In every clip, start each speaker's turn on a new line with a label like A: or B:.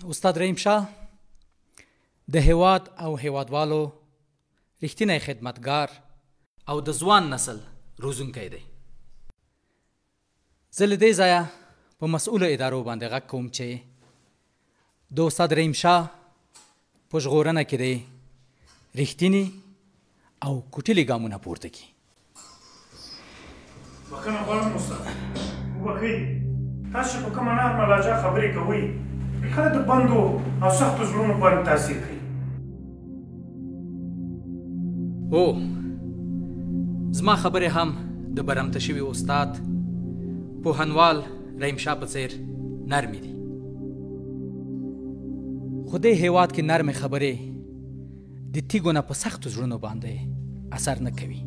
A: استاد رحیم شاه د هیواد او هیوادوالو رښتینی خدمتګار او د ځوان نسل روزونکی دی. زه له دې ځایه په مسؤلو ادارو باندې غږ کوم چې د استاد رحیم شاه په ژغورنه کې دی رښتیني او کوټلي ګامونه پورته کړي.
B: بخښنه غواړم استاد، وبخښئ. تاسو چې په کومه نرمه لهجه خبرې کوئ کله د بندو او سختو زړونو باندې تاثیر کوي.
A: او زما خبرې هم د برمته شوي استاد پوهنوال رحیم شاه په څېر نرمې دي، خو دې هېواد کې نرمې خبرې د تیږو نه په سختو زړونو باندې اثر نه کوي.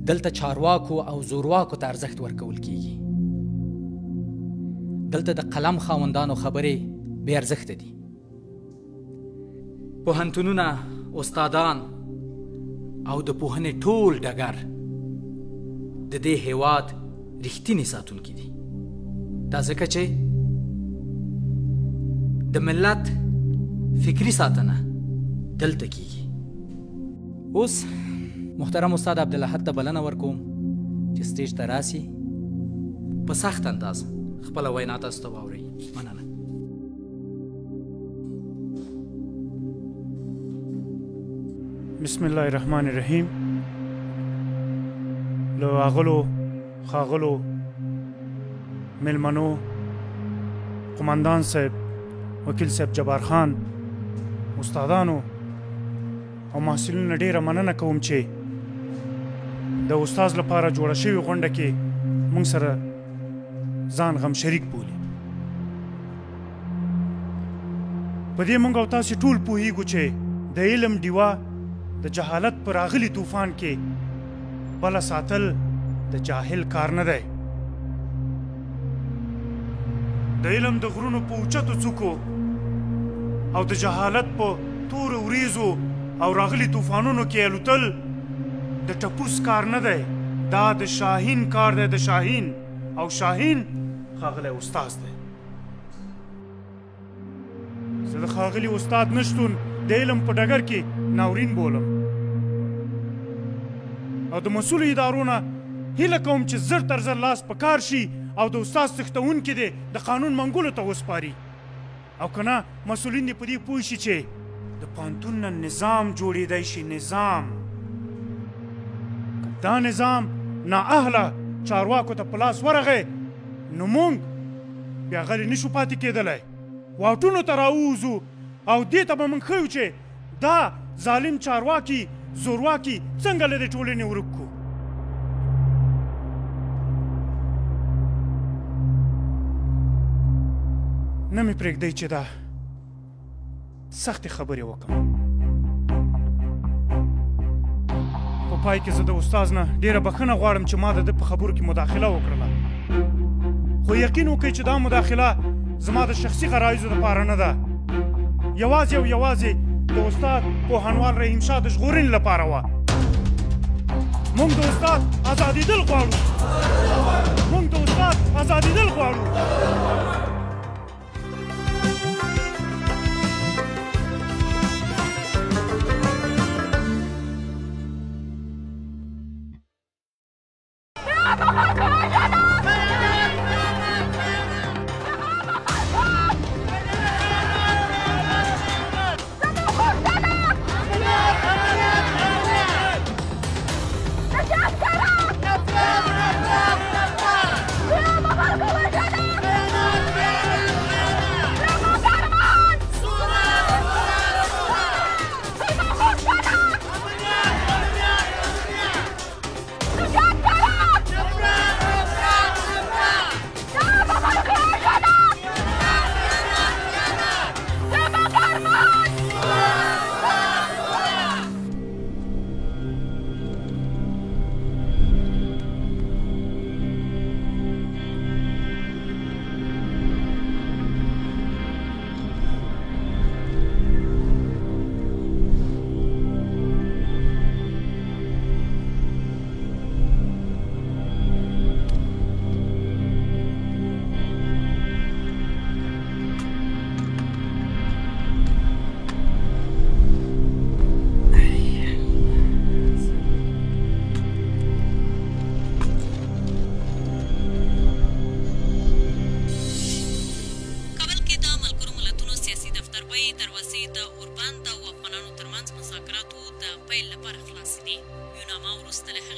A: دلته چارواکو او زورواکو ته ارزښت ورکول کیږي. دلته د قلم خاوندانو خبرې بې ارزښته دي. پوهنتونونه، استادان او د پوهنې ټول ډګر د دې هېواد رښتیني ساتونکي دي. دا ځکه چې د ملت فکري ساتنه دلته کیږي. اوس محترم استاد عبدالاحد ته بلنه ورکوم چې سټیج ته راسي، په سخت انداز خپله وینا تاسو ته واورئ. مننه.
B: بسم الله الرحمن الرحیم. له اغلو ښاغلو میلمنو، قمندان صاحب، وکیل صاحب جبار خان، استادانو او محصلینو ډیره مننه کوم چې د استاد لپاره جوړه شوې غونډه کې موږ سره ځان غم شریک بولي. په دې موږ او تاسې ټول پوهیږو چې د علم ډیوه د جهالت په راغلي طوفان کې بله ساتل د جاهل کار نه دی. د علم د غرونو په اوچتو څوکو او د جهالت په تورو وریځو او راغلي طوفانونو کې الوتل د ټپوس کار نه دی، دا د شاهین کار دی، د شاهین. او شاهین ښاغلی استاد دی. زه د ښاغلي استاد نشتون د علم په ډګر کې ناورین بولم او د مسؤلو ادارو نه هیله کوم چې زر تر زر لاس په کار شي او د استاد څښتونکي دی د قانون منګولو ته وسپاري. او که نه مسؤلین دې په دې پوه شي چې د پوهنتون نه نظام جوړېدی شي. نظام که دا نظام نااهله چارواکو ته په لاس ورغی نو موږ بیا غلی نشو پاتې کېدلی. واټونو ته راووځو او دې ته به موږ ښیو چې دا ظالم چارواکي زورواکي څنګه له دې ټولنې ورک کړو. نه مې پرېږدئ چې دا سختې خبرې وکړم. په پای کې زه د استاد نه ډېره بښنه غواړم چې ما د ده په خبرو کې مداخله وکړله، خو یقین وکړئ چې دا مداخله زما د شخصي غرایزو دپاره نه ده، یوازې او یوازې د استاد پوهنوال رحیم شاه د ژغورنې لپاره وه. موږ د استاد ازادېدل غواړو. موږ د استاد ازادېدل غواړو.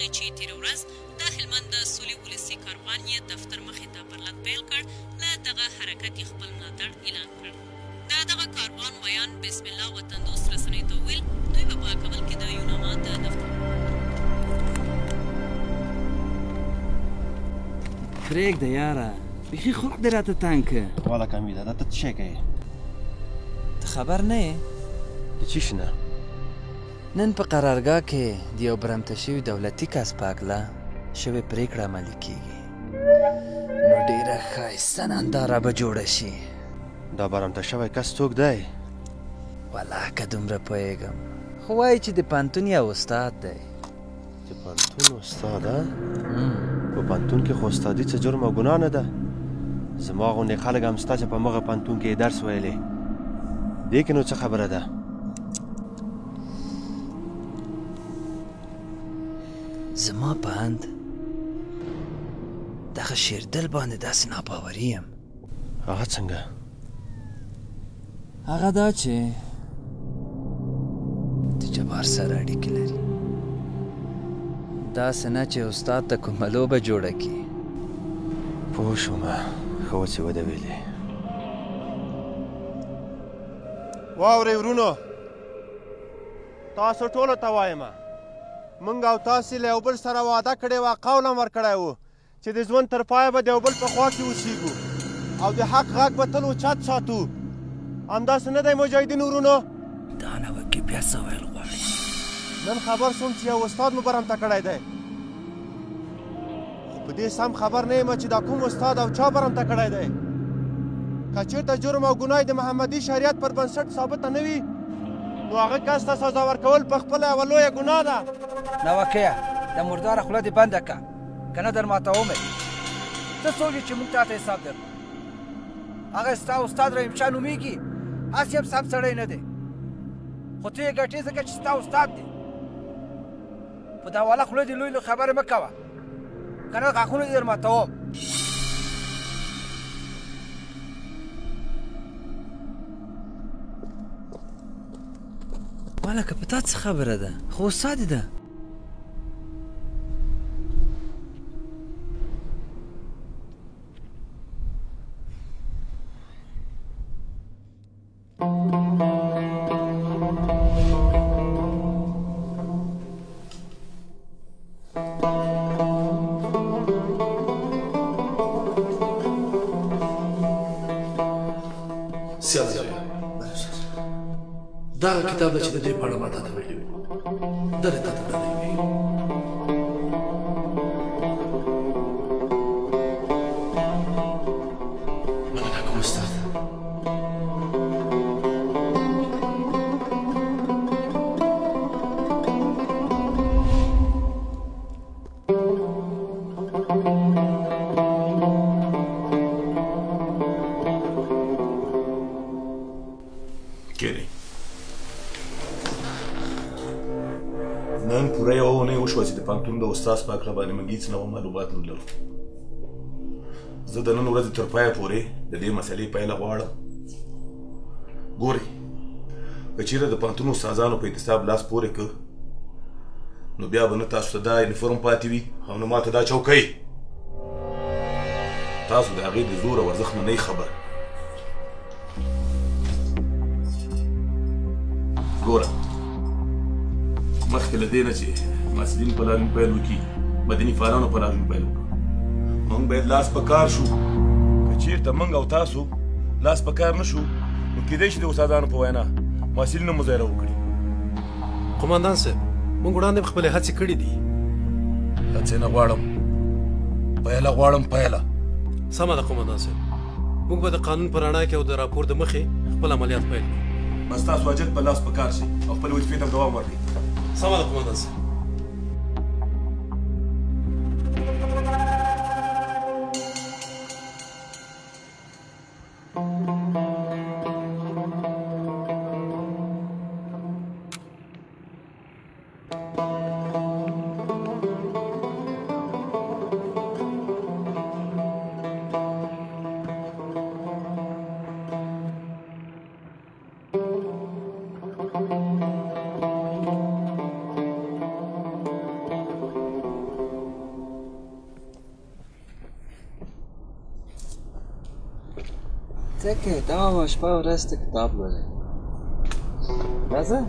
C: دغې چې تېره ورځ د هلمند د سولې ولسي کاروان یې دفتر مخې ته پرلط پیل کړ، له دغه حرکت یې خپل ملاتړ اعلان کړ. د دغه کاروان ویان بسم الله وطن دوست رسنیو ته وویل دوی به په کابل کې د یوناما د دفتر
D: پرېږده یاره، بیخي خوب دې راته تنګ که.
E: واله کامیده دا ته څه شی کوې؟
D: ته خبر نه یې؟
E: د څه شي نه؟
D: نن په قرارګاه کې د یو برمته شوي دولتي کس په هکله شوې پرېکړه عملي کېږي، نو ډېره ښایسته ننداره به جوړه شي.
E: دا برمته شوی کس څوک دی؟
D: والله که دومره پوهېږم، خو وایي چې د پوهنتون یو استاد دی.
E: د پوهنتون استاد؟ په پوهنتون کې خو استادي څه جرم او ګناه نه ده. زما غوندې خلک هم شته چې په مغه پوهنتون کې درس ویلی. دې کې نو څه خبره ده؟
D: زما په اند دغه شیردل باندې داسې ناباوري یم.
E: هغه څنګه؟
D: هغه دا چې د جبار سره اړیکې لري، داسې نه چې استاد ته کومه لوبه جوړه کړي.
E: پوه شومه، ښه وه چې وده ویلې. واورئ ورونو، تاسو ټولو ته وایم موږ او تاسې له یو بل سره وعده کړې وه، قول هم ورکړی و چې د ژوند تر پایه به د یو بل په خوا کې اوسېږو او د حق غږ به تل اوچت ساتو. همداسې نه دی مجاهدین ورونو؟
D: دا نوکې بیا څه ویل غواړي؟
E: نن خبر شوم چې یو استاد مو برمته کړی دی، خو په دې سم خبر نه یم چې دا کوم استاد او چا برمته کړی دی. که چېرته جرم او ګناه د محمدي شریعت پر بنسټ ثابته نه وي، نو هغه کس ته سزا ورکول په خپله یوه لویه ګناه ده.
F: نوکیه د مرداره خوله دې بنده که، که نه در ماتومې. ته څوک یې چې موږ تا ته حساب درکړو؟ هغه ستا استاد رحیم شاه نومېږي، هسې هم سم سړی نه دی، خو ته یې ګټې ځکه چې ستا استاد دی. په دا واله خوله دې لوی لوی خبرې مه کوه، که نه غاښونه دې در ماتوم.
D: واله که په تا څه خبره ده، خو استاد یې ده.
G: دغه کتاب چې د دې په اړه ما تاته ویلي وي، دا دې تاته ډالۍ وي. مننه کوم استاد.
H: نن پوره یوه اونۍ وشوه چې د پوهنتون د استاد په هکله باندې موږ هېڅ نوه معلومات نه لرو. زه د نن ورځې تر پایه پورې د دې مسلې پایله غواړم. ګورئ، که چېرې د پوهنتون استادانو په اعتصاب لاس پورې کړ، نو بیا به نه تاسو ته دا یونیفورم پاتې وي او نه ماته دا چوکۍ. تاسو د هغې د زور او ارزښت نه نه خبر. ګوره، مخکې له دې نه چې محصلین په لاریون پیل وکړي، مدني فعالانو په لاریون پیل وکړو. موږ باید لاس په کار شو. که چېرته موږ او تاسو لاس په کار نه شو، نو کیدای شي د استادانو په وینا محصلینو مظاهره وکړي.
G: قمندان صاحب، موږ وړاندې خپلې هڅې کړې دي.
H: هڅې نه غواړم، پایله غواړم، پایله.
G: سمه ده قمندان صاحب، موږ به د قانون په رڼا کې او د راپور د مخې خپل عملیات پیل کړو.
H: بس تاسو اجل په لاس په کار شئ او خپل وظیفې ته دوام ورکړئ.
G: سمه ده قمندان صاحب.
D: ته که دا شپه و ورځ ته کتاب لولې راځه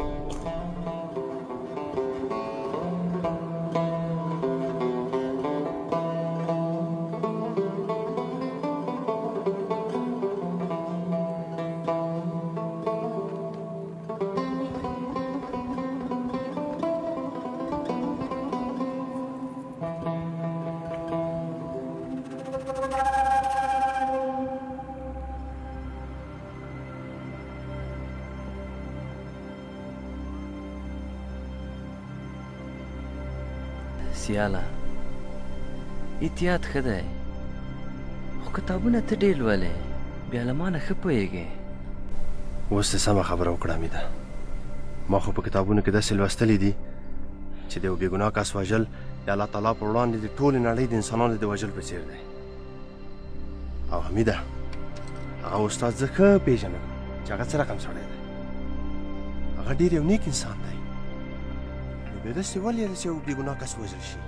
D: سیاله احتیاط ښه دی خو کتابونه ته ډېر لولې بیا له مانه ښه پوهېږې
E: اوس دې سمه خبره وکړه حمیده ما خو په کتابونو کې داسې لوستلي دي چې د یو بېګناه کس وژل د الله تعالی په وړاندې د ټولې نړۍ د انسانانو د وژل په څېر دی او حمیده هغه استاد زه ښه پېژنم چې هغه څه رقم سړی دی هغه ډېر یو نیک انسان دی بیا داسې ولې داسې یو بېګناه کس وژل شي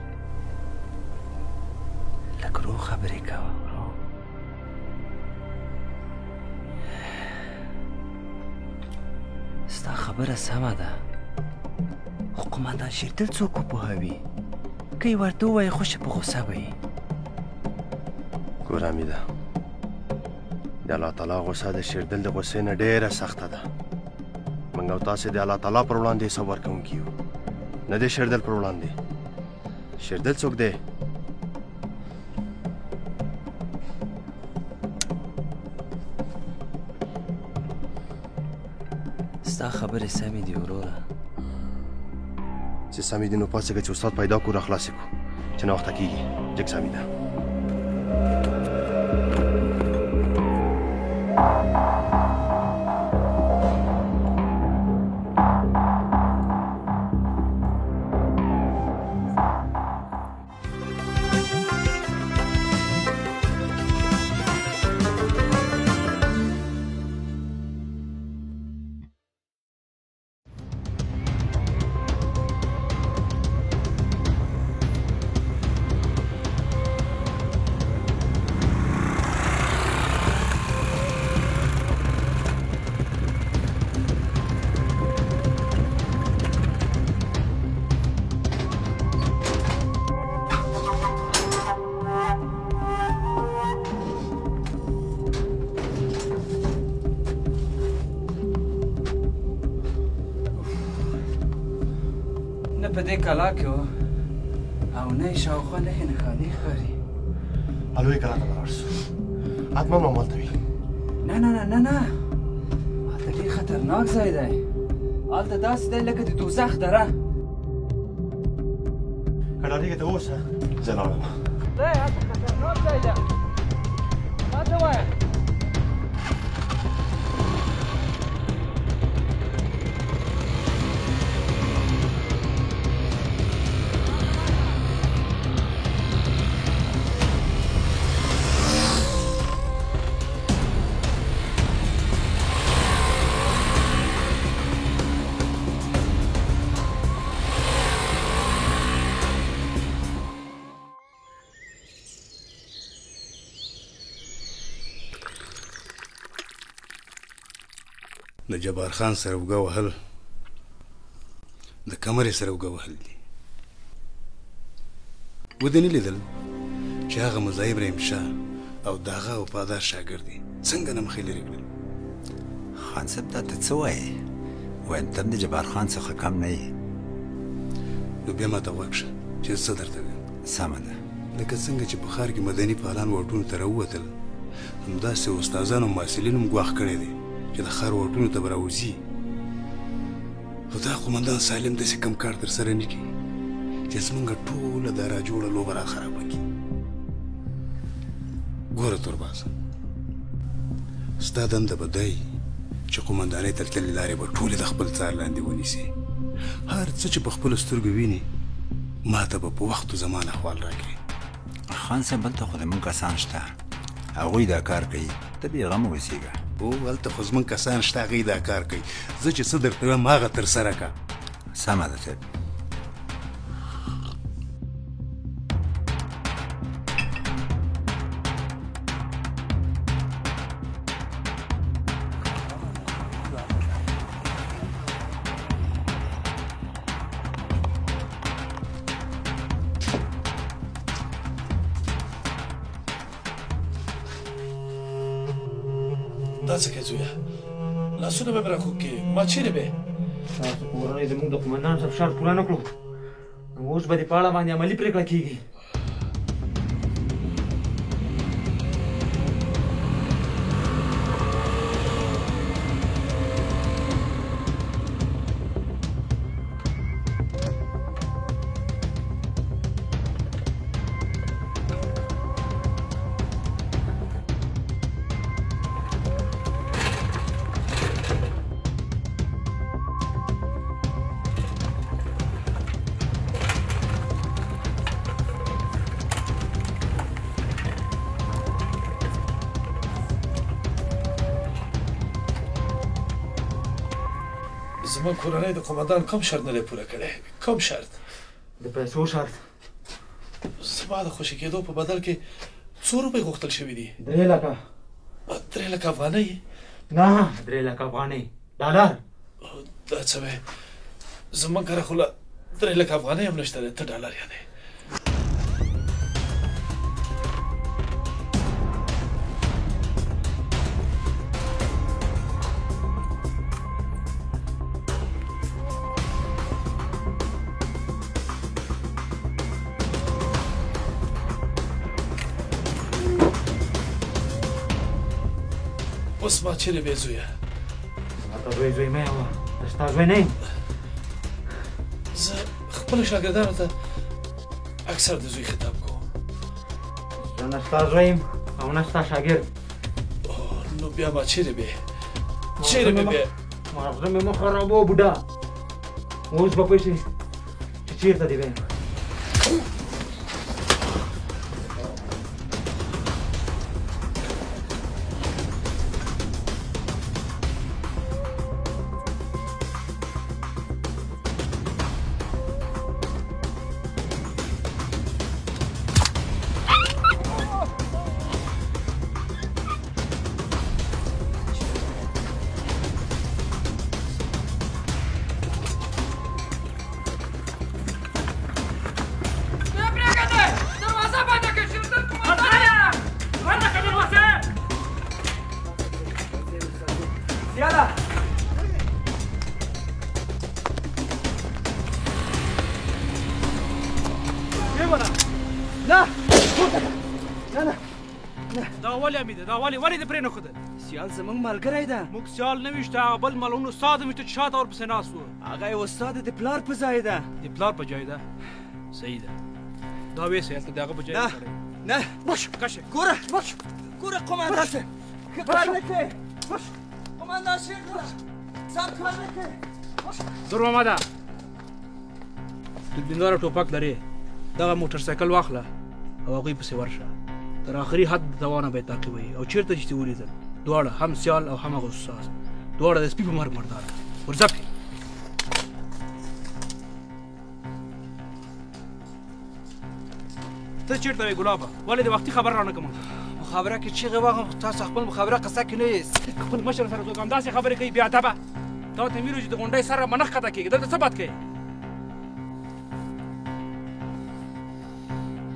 D: لږ ورو خبرې کوه ورو ستا خبره سمه ده خو قومندان شیردل څوک وپوهوي که یې ورته ووایې خوشه په غوسه به یي
E: ګوره حمیده د الله تعالی غوسه د شیردل د غوسې نه ډېره سخته ده موږ او تاسې د الله تعالی پر وړاندې حساب ورکوونکي یو نه د شیردل پر وړاندې شیردل څوک دی
D: ستا خبرې سمې دي وروره
E: چې سمې دي نو پاڅېږه چې استاد پیدا کړو راخلاصې کړو چې ناوخته کېږي جګ سمې ده
D: په دې کلا کې و او نه یې شاوخوا نښې نښانې ښکاري
E: الوی کلا ته به لاړ شو حتما به همالته وي
D: نه نه نه نه نه هلته ډېر خطرناک ځای دی هلته داسې دی لکه د دوزخ دره
E: که ډارېږې ته اوس زه لاړم
D: دی هلته خطرناک ځای دی ما ته ووایه
I: د جبار خان سره اوږه وهل د کمرې سره اوږه وهل دي ودې نه لیدل چې هغه ملا ابراهیم شاه او د هغه وفادار شاګرد دي څنګه نه مخې لرې کړل
J: خان صاحب دا ته څه وایې وایم ته د جبار خان څخه کم نه یې
I: نو بیا ماته غوږ شه چې څه درته وایم
J: سمه ده
I: لکه څنګه چې په ښار کې مدني فعالان واټونو ته راووتل همداسې استادان او محصلین هم ګواښ کړی دی چې د ښار واټونو ته به راوځي خو دا قومندان سالم داسې کم کار ترسره نه کړي چې زموږ ټوله دا راجوړه لوبه راخرابه کړي ګوره توربازه ستا دنده به دی چې قومندانۍ ته تللې لارې به ټولې د خپل څار لاندې ونیسي هر څه چې په خپلو سترګو ویني ما ته به په وخت و زمان احوال راکړي
J: خان صاحب هلته خو زموږ کسان شته هغوی دا کار کوي ته بېغمه اوسېږه
I: او هلته خو زموږ کسان شته هغوی دا کار کوي زه چې څه درته وایم هغه ترسره کړه
J: سمه ده صاحب
G: دا څه کوې زویه لاسونه به مې راکوږ کې ما چیرې به
K: تاسو کورنۍ زموږ د قومندان صاحب شرط پوره نه کړو نو اوس به د په اړه باندې عملي پرېکړه کېږي
G: زموږ کورنۍ د قومندان کوم شرط نه دی پوره کړی کوم شرط
K: د پیسو شرط
G: زما د خوشي کېدو په بدل کې 100 روپۍ غوښتل شوي دي
K: 3 لکه
G: 3 لکه افغانۍ
K: نه 3 لکه افغانۍ ډالر
G: دا څه وایې زموږ کره خو 3 لکه افغانۍ هم نشته دی ته ډالر یادې اوس ما چیرې بې زویه
K: زما ته زوی مه یوه زه ستا زوی نه یم
G: زه خپلو شاګردانو ته اکثر د زوی خطاب کوم
K: زه نه ستا زوی یم او نه ستا شاګرد
G: نو بیا ما چیرې بې چیرې مې بې
K: مغزه مې مه خرابوه بوډا اوس به پوه شې چې چېرته دې ویم
L: ولې دې پرې نه ښودل سیال زموږ ملګری ده موږ سیال نه ویشته هغه بل ملعون استاد مې ته چې شاته ورپسې ناست و هغه یې استاد د پلار په ځای ده د پلار په ځای ده صحیح ده دا ویې سیال ته د هغه په ځای نه باش کشه ګوره باش ګوره قومندان صاحب ښه کار نه کوې باش قومندان صاحب سم کار نه کوې زور محمده دوربینداره ټوپک لرې دغه موټر سایکل واخله او هغوی پسې ورشه تر آخري حد دوانه به یې تعقیبوي او چېرته چې دې ولیدل دواړه هم سیال او هم هغه استاد دواړه د سپي په مرګ مردار ورځه پې ته چېرته وې ګلابه ولې د وختي خبر رانه کوم مخابره کې چیغې واغم تاسو خپل مخابره قصه کې نه یاست خپل مشر سره څوک همداسې خبرې کوي بې ادبه تا ته ویلو چې د غونډۍ سره به نه ښکته کېږي دلته څه بد کوې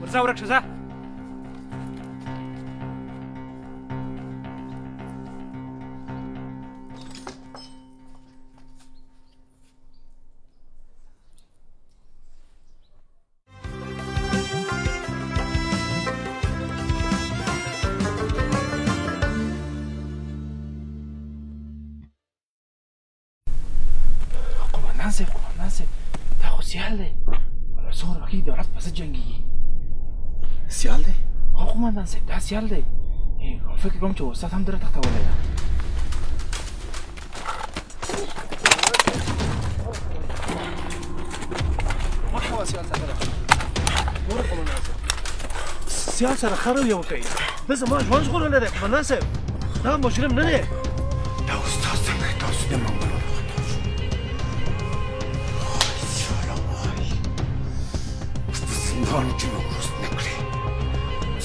L: ورځه ورک شه ځه قومندان صاحب دا خو سیال دی څومره وخت دولت په ضد جنګېږي سیال دی هو قومندان صاحب دا سیال دی فکر کوم چې استاد هم دره تختولی ده مه کوه سیال ته ګوره قومندان صاحب سیال سره ښه رویه وکړئ ده زما ژوند ژغورلی دی قومندان صاحب دا مجرم نه دی
I: دا استاد څنګه تاسو د منګلو زندان کې مو وروست نه کړې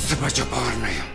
I: زه به جبار نه یم